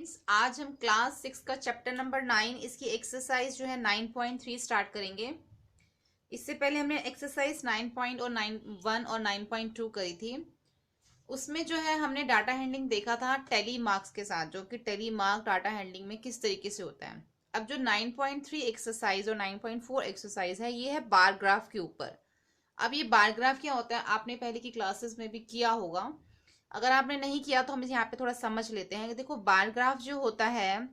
आज हम क्लास 6 का चैप्टर नंबर 9 इसकी एक्सरसाइज जो है 9.3 स्टार्ट करेंगे। इससे पहले हमने एक्सरसाइज 9.1 और 9.2 करी थी। उसमें जो है हमने डाटा हैंडलिंग देखा था टेली मार्क्स के साथ, जो कि टेली मार्क डाटा हैंडलिंग में किस तरीके से होता है। अब जो 9.3 एक्सरसाइज और 9.4 एक्सरसाइज है, ये है बार ग्राफ के ऊपर। अब ये बार ग्राफ क्या होता है आपने पहले की क्लासेस में भी किया होगा। अगर आपने नहीं किया तो हम यहाँ पे थोड़ा समझ लेते हैं कि देखो बार ग्राफ जो होता है,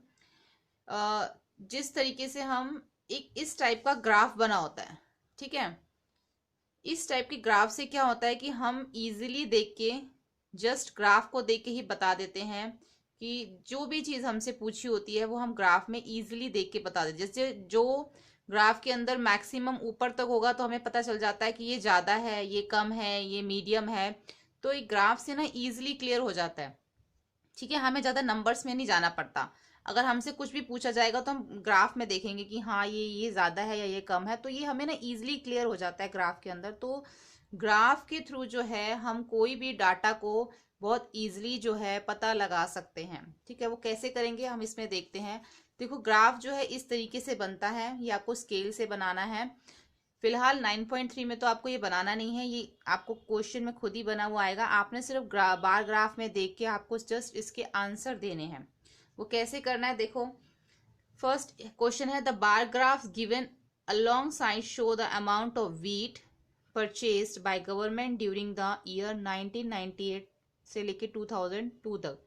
जिस तरीके से हम एक इस टाइप का ग्राफ बना होता है, ठीक है। इस टाइप के ग्राफ से क्या होता है कि हम इजीली देख के, जस्ट ग्राफ को देख के ही बता देते हैं कि जो भी चीज़ हमसे पूछी होती है वो हम ग्राफ में इजीली देख के बता देते हैं। जैसे जो ग्राफ के अंदर मैक्सिमम ऊपर तक होगा तो हमें पता चल जाता है कि ये ज़्यादा है, ये कम है, ये मीडियम है। तो एक ग्राफ से ना इजीली क्लियर हो जाता है, ठीक है। हमें ज़्यादा नंबर्स में नहीं जाना पड़ता। अगर हमसे कुछ भी पूछा जाएगा तो हम ग्राफ में देखेंगे कि हाँ ये ज़्यादा है या ये कम है, तो ये हमें ना इजीली क्लियर हो जाता है ग्राफ के अंदर। तो ग्राफ के थ्रू जो है हम कोई भी डाटा को बहुत ईजिली जो है पता लगा सकते हैं, ठीक है। वो कैसे करेंगे हम इसमें देखते हैं। देखो ग्राफ जो है इस तरीके से बनता है, ये आपको स्केल से बनाना है। फिलहाल 9.3 में तो आपको ये बनाना नहीं है, ये आपको क्वेश्चन में खुद ही बना हुआ आएगा। आपने सिर्फ बार ग्राफ में देख के आपको जस्ट इसके आंसर देने हैं। वो कैसे करना है देखो। फर्स्ट क्वेश्चन है, the bar graph given along side show the amount of wheat purchased by government during the year 1998 से लेके 2002 तक।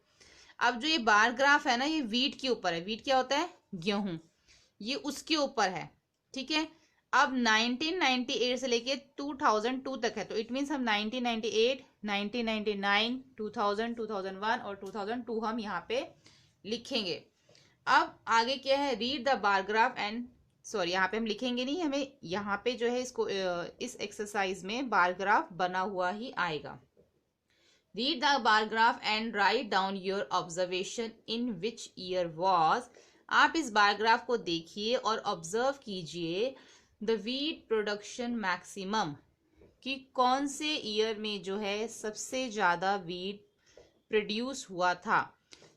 अब जो ये बार ग्राफ है ना, ये व्हीट के ऊपर है। व्हीट क्या होता है? गेहूं। ये उसके ऊपर है, ठीक है। अब 1998 से लेके 2002 तक है, तो इट मीन्स हम 1998, 1999, 2000, 2001 और 2002 हम यहाँ पे लिखेंगे। अब आगे क्या है, read the bar graph and sorry, यहाँ पे हम लिखेंगे नहीं, हमें यहाँ पे जो है इसको इस एक्सरसाइज में बार ग्राफ बना हुआ ही आएगा। Read the bar graph and write down your observation in which year was. आप इस बार ग्राफ को देखिए और ऑब्जर्व कीजिए द व्हीट प्रोडक्शन मैक्सिमम, कि कौन से ईयर में जो है सबसे ज़्यादा व्हीट प्रोड्यूस हुआ था।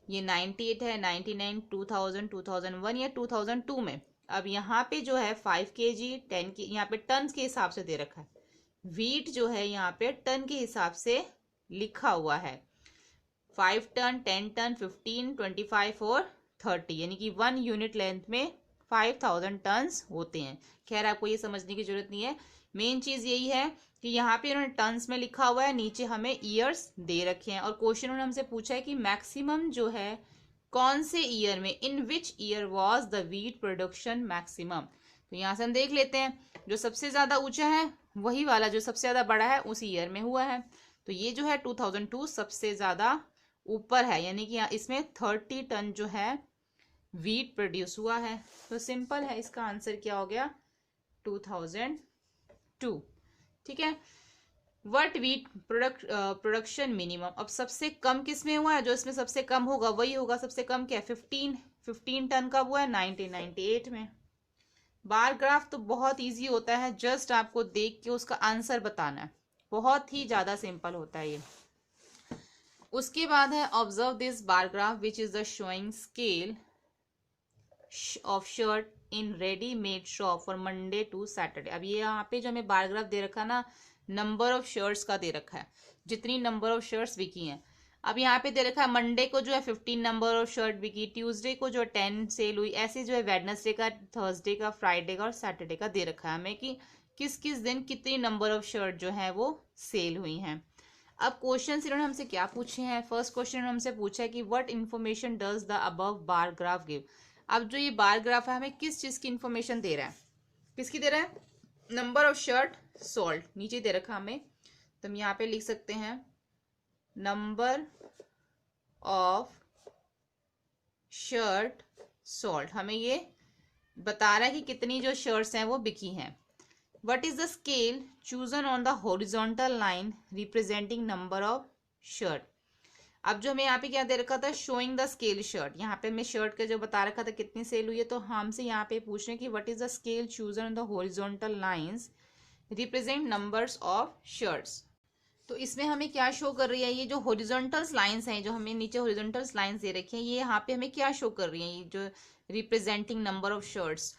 ये 98 है, 99, 2000, 2001 या 2002 में। अब यहाँ पे जो है 5 kg, 10 के यहाँ पे टन के हिसाब से दे रखा है। व्हीट जो है यहाँ पे टन के हिसाब से लिखा हुआ है। 5 टन, 10 टन, 15, 25 और 30, यानी कि 1 यूनिट लेंथ में 5000 टन्स होते हैं। खैर आपको ये समझने की जरूरत नहीं है, मेन चीज यही है कि यहाँ पे उन्होंने टन्स में लिखा हुआ है, नीचे हमें ईयर्स दे रखे हैं। और क्वेश्चन उन्होंने हमसे पूछा है कि मैक्सिमम जो है कौन से ईयर में, in which year was the wheat production maximum. तो यहाँ से हम देख लेते हैं, जो सबसे ज्यादा ऊंचा है वही वाला जो सबसे ज्यादा बड़ा है उसी ईयर में हुआ है। तो ये जो है 2002 सबसे ज्यादा ऊपर है, यानी कि इसमें 30 टन जो है व्हीट प्रोड्यूस हुआ है। तो सिंपल है, इसका आंसर क्या हो गया? 2002, ठीक है। What wheat production minimum. अब सबसे कम किस में हुआ है? जो इसमें सबसे कम होगा वही होगा। सबसे कम क्या है? 15 टन का हुआ है 1998 में। बार ग्राफ तो बहुत इजी होता है, जस्ट आपको देख के उसका आंसर बताना है, बहुत ही ज्यादा सिंपल होता है ये। उसके बाद है observe this bar graph which is the showing scale of shirt in ready made shop for Monday to Saturday. अब ये यहाँ पे जो हमें बार ग्राफ दे रखा है ना, नंबर ऑफ शर्ट्स का दे रखा है, जितनी नंबर ऑफ शर्ट्स बिकी हैं। अब यहाँ पे दे रखा है मंडे को जो है 15 नंबर ऑफ शर्ट बिकी, ट्यूसडे को जो है 10 सेल हुई, ऐसे जो है वेडनेसडे का, थर्सडे का, फ्राइडे का और सैटरडे का दे रखा है हमें कि किस किस दिन कितनी नंबर ऑफ शर्ट जो है वो सेल हुई हैं। अब क्वेश्चन इन्होंने हमसे क्या पूछे हैं। फर्स्ट क्वेश्चन हमसे पूछा है कि what information does the above bar graph give. अब जो ये बार ग्राफ है हमें किस चीज की इंफॉर्मेशन दे रहा है? किसकी दे रहा है? नंबर ऑफ शर्ट सोल्ड, नीचे दे रखा हमें, तो हम यहाँ पे लिख सकते हैं नंबर ऑफ शर्ट सोल्ड। हमें ये बता रहा है कि कितनी जो शर्ट्स हैं वो बिकी हैं। What is the scale chosen on the horizontal line representing number of shirt. अब जो हमें यहाँ पे क्या दे रखा था, शोइंग द स्केल शर्ट, यहाँ पे हमें शर्ट का जो बता रखा था कितनी सेल हुई है, तो हमसे यहाँ पे पूछ रहे हैं कि what is the scale chosen on the horizontal lines represent numbers of shirts. तो इसमें हमें क्या शो कर रही है, ये जो हॉरिजॉन्टल लाइंस हैं, जो हमें नीचे हॉरिजॉन्टल लाइंस दे रखी हैं, ये यहाँ पे हमें क्या शो कर रही हैं, ये जो रिप्रेजेंटिंग नंबर ऑफ शर्ट्स।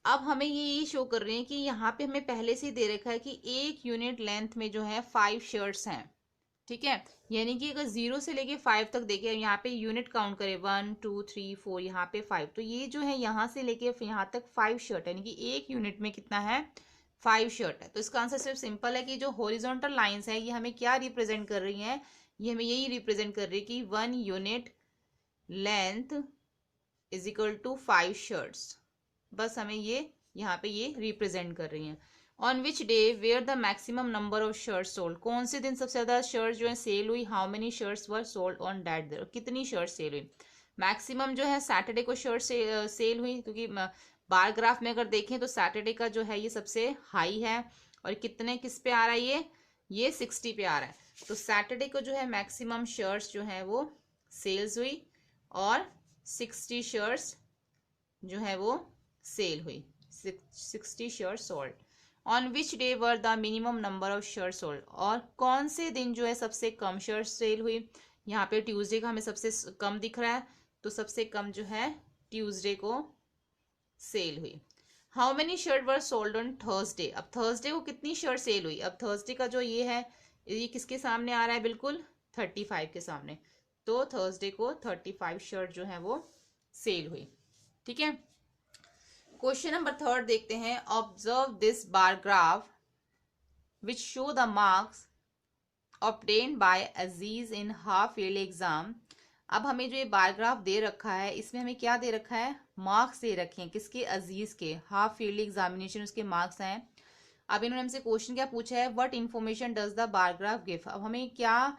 अब हमें ये शो कर रही है कि यहाँ पे हमें पहले से दे रखा है कि एक यूनिट लेंथ में जो है 5 शर्ट्स हैं, ठीक है। यानी कि अगर 0 से लेके 5 तक देखे, यहाँ पे यूनिट काउंट करें 1 2 3 4, यहाँ पे 5, तो ये जो है यहाँ से लेके यहाँ तक 5 शर्ट है, यानी कि एक यूनिट में कितना है, 5 शर्ट है। तो इसका आंसर सिर्फ सिंपल है कि जो हॉरिजॉन्टल लाइंस है ये हमें क्या रिप्रेजेंट कर रही हैं, ये हमें यही रिप्रेजेंट कर रही है कि 1 unit length is equal to 5 shirts. बस हमें ये यहाँ पे ये रिप्रेजेंट कर रही हैं। On which day were the maximum number of shirts sold, कौन से दिन सबसे ज्यादा शर्ट्स जो है सेल हुई, how many shirts were sold on that day, कितनी शर्ट्स सेल हुई। मैक्सिमम जो है सैटरडे को शर्ट सेल हुई, क्योंकि बार ग्राफ में अगर देखें तो सैटरडे का जो है ये सबसे हाई है, और कितने किस पे आ रहा है, ये 60 पे आ रहा है। तो सैटरडे को जो है मैक्सिमम शर्ट्स जो है वो सेल्स हुई, और 60 शर्ट्स जो है वो सेल हुई, 60 shirt sold. On which day were the minimum number of shirt sold, और कौन से दिन जो है सबसे कम शर्ट सेल हुई। यहाँ पे ट्यूसडे का हमें सबसे कम दिख रहा है, तो सबसे कम जो है ट्यूसडे को सेल हुई। How many shirt were sold on Thursday, अब थर्सडे को कितनी शर्ट सेल हुई। अब थर्सडे का जो ये है ये किसके सामने आ रहा है, बिल्कुल 35 के सामने, तो थर्सडे को 35 शर्ट जो है वो सेल हुई, ठीक है। क्वेश्चन नंबर 3 देखते हैं। Observe this bar graph which show the marks obtained by Aziz in half yearly exam. अब हमें जो ये बार ग्राफ दे रखा है, इसमें हमें क्या दे रखा है, मार्क्स दे रखे हैं, किसके, अजीज के, हाफ ईयरली एग्जामिनेशन उसके मार्क्स हैं। अब इन्होंने हमसे क्वेश्चन क्या पूछा है, what information does the bar graph give. अब हमें क्या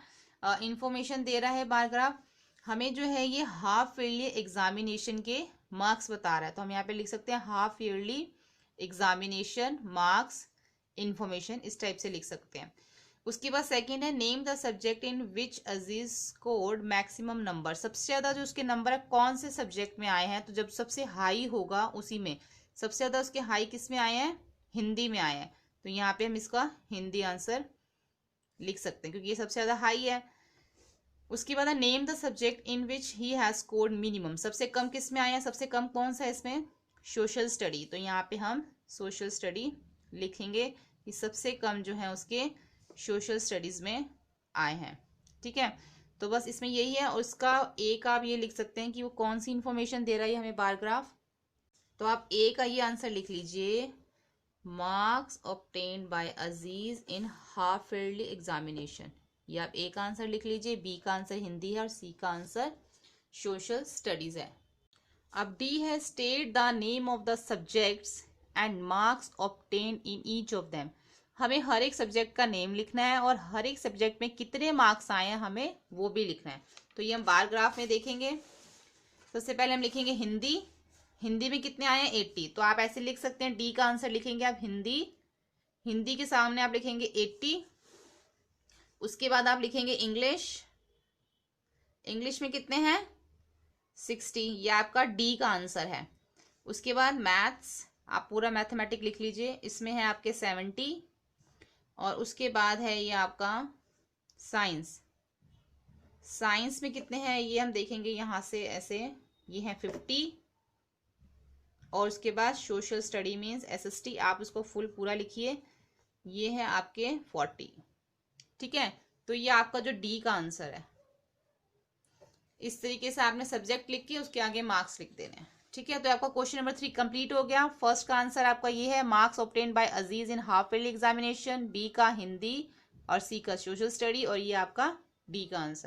इंफॉर्मेशन दे रहा है बार ग्राफ, हमें जो है ये हाफ ईयरली एग्जामिनेशन के मार्क्स बता रहा है। तो हम यहाँ पे लिख सकते हैं half yearly examination marks information, इस टाइप से लिख सकते हैं। उसके बाद सेकंड है, name the subject in which Aziz scored maximum number, सबसे ज्यादा जो उसके नंबर है कौन से सब्जेक्ट में आए हैं। तो जब सबसे हाई होगा उसी में, सबसे ज्यादा उसके हाई किस में आए हैं, हिंदी में आए हैं, तो यहाँ पे हम इसका हिंदी आंसर लिख सकते हैं, क्योंकि ये सबसे ज्यादा हाई है। उसके बाद name the subject in which he has scored minimum, सबसे कम किस में आया है, सबसे कम कौन सा है इसमें, सोशल स्टडी, तो यहाँ पे हम सोशल स्टडी लिखेंगे कि सबसे कम जो है उसके सोशल स्टडीज में आए हैं, ठीक है। तो बस इसमें यही है। और उसका एक आप ये लिख सकते हैं कि वो कौन सी इंफॉर्मेशन दे रहा है हमें बार ग्राफ, तो आप ए का ये आंसर लिख लीजिए, marks obtained by Aziz in half yearly examination, ये आप ए का आंसर लिख लीजिए। बी का आंसर हिंदी है और सी का आंसर सोशल स्टडीज है। अब डी है, state the name of the subjects and marks obtained in each of them, हमें हर एक सब्जेक्ट का नेम लिखना है और हर एक सब्जेक्ट में कितने मार्क्स आए हैं हमें वो भी लिखना है। तो ये हम बार ग्राफ में देखेंगे। सबसे पहले हम लिखेंगे हिंदी, हिंदी में कितने आए हैं 80, तो आप ऐसे लिख सकते हैं, डी का आंसर लिखेंगे आप हिंदी, हिंदी के सामने आप लिखेंगे 80। उसके बाद आप लिखेंगे इंग्लिश, इंग्लिश में कितने हैं 60, ये आपका डी का आंसर है। उसके बाद मैथ्स, आप पूरा मैथमेटिक लिख लीजिए, इसमें है आपके 70। और उसके बाद है ये आपका साइंस, साइंस में कितने हैं ये हम देखेंगे यहाँ से ऐसे, ये है 50। और उसके बाद सोशल स्टडी मीन्स SST, आप उसको फुल पूरा लिखिए, ये है आपके 40, ठीक है। तो ये आपका जो डी का आंसर है। इस तरीके से आपने सब्जेक्ट लिख के उसके आगे मार्क्स लिख देने हैं, ठीक है। तो आपका क्वेश्चन नंबर 3 कंप्लीट हो गया। फर्स्ट का आंसर आपका ये है, marks obtained by Aziz in half yearly examination, B का हिंदी और सी का सोशल स्टडी, और ये आपका डी का आंसर।